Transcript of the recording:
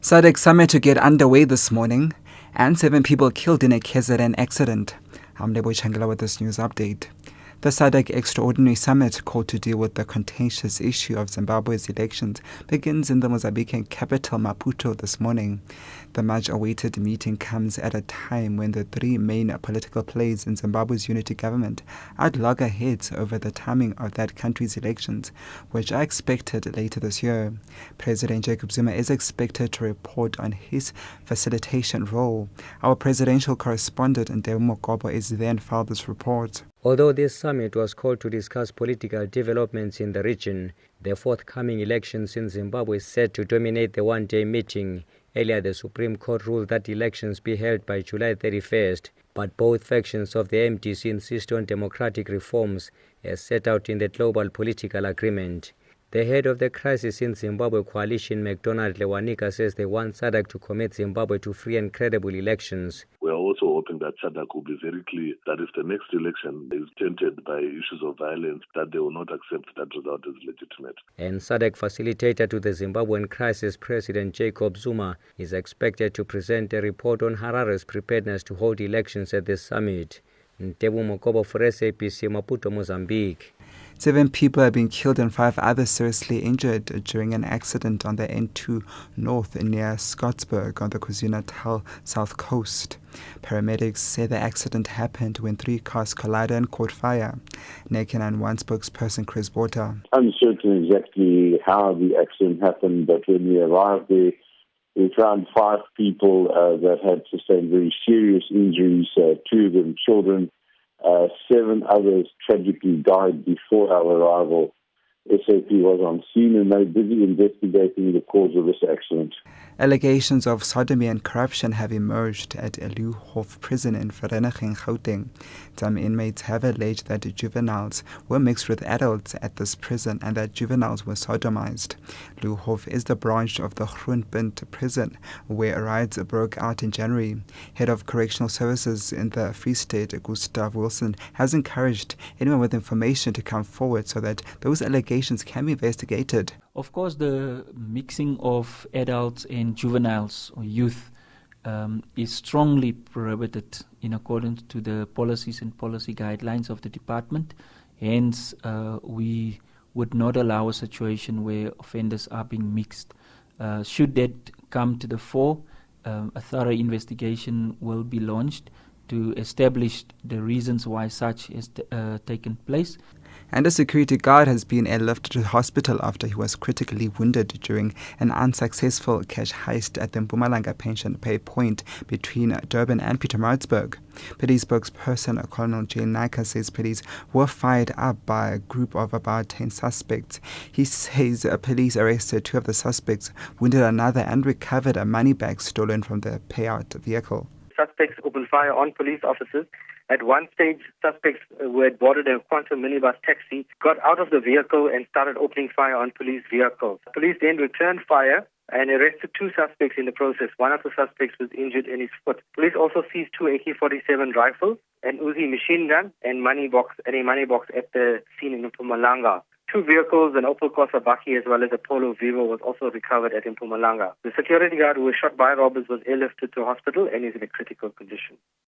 SADC summit to get underway this morning, and 7 people killed in a KZN accident. I'm Lebo Changela with this news update. The SADC Extraordinary Summit, called to deal with the contentious issue of Zimbabwe's elections, begins in the Mozambican capital Maputo this morning. The much-awaited meeting comes at a time when the 3 main political players in Zimbabwe's unity government are at loggerheads over the timing of that country's elections, which are expected later this year. President Jacob Zuma is expected to report on his facilitation role. Our presidential correspondent Ndebo Mokobo is then filed this report. Although this summit was called to discuss political developments in the region, the forthcoming elections in Zimbabwe is set to dominate the one-day meeting. Earlier, the Supreme Court ruled that elections be held by July 31st, but both factions of the MDC insist on democratic reforms as set out in the global political agreement. The head of the Crisis in Zimbabwe Coalition, McDonald Lewanika, says they want SADC to commit Zimbabwe to free and credible elections. We are also hoping that SADC will be very clear that if the next election is tainted by issues of violence, that they will not accept that result as legitimate. And SADC facilitator to the Zimbabwean crisis, President Jacob Zuma, is expected to present a report on Harare's preparedness to hold elections at this summit. Ndebo Mokobo for SABC, Maputo, Mozambique. 7 people have been killed and 5 others seriously injured during an accident on the N2 North near Scottsburg on the KwaZulu-Natal south coast. Paramedics say the accident happened when 3 cars collided and caught fire. NewsBreak9am spokesperson Chris Border. Uncertain exactly how the accident happened, but when we arrived there, we found 5 people that had sustained very serious injuries, 2 of them children. 7 others tragically died before our arrival. SAP was on scene and they're busy investigating the cause of this accident. Allegations of sodomy and corruption have emerged at Luhof prison in Vereeniging, Gauteng. Some inmates have alleged that juveniles were mixed with adults at this prison and that juveniles were sodomized. Luhof is the branch of the Groenpunt prison where riots broke out in January. Head of Correctional Services in the Free State, Gustav Wilson, has encouraged anyone with information to come forward so that those allegations can be investigated. Of course, the mixing of adults and juveniles or youth is strongly prohibited in accordance to the policies and policy guidelines of the department. Hence, we would not allow a situation where offenders are being mixed. Should that come to the fore, a thorough investigation will be launched to establish the reasons why such has taken place. And a security guard has been airlifted to hospital after he was critically wounded during an unsuccessful cash heist at the Mpumalanga pension pay point between Durban and Pietermaritzburg. Police spokesperson Colonel Jane Naika says police were fired up by a group of about 10 suspects. He says police arrested 2 of the suspects, wounded another and recovered a money bag stolen from the payout vehicle. Suspects opened fire on police officers. At one stage, suspects who had boarded a Quantum minibus taxi got out of the vehicle and started opening fire on police vehicles. Police then returned fire and arrested 2 suspects in the process. One of the suspects was injured in his foot. Police also seized 2 AK-47 rifles, an Uzi machine gun, and a money box at the scene in Mpumalanga. 2 vehicles, an Opel Corsa Bakkie as well as a Polo Vivo, was also recovered at Mpumalanga. The security guard who was shot by robbers was airlifted to hospital and is in a critical condition.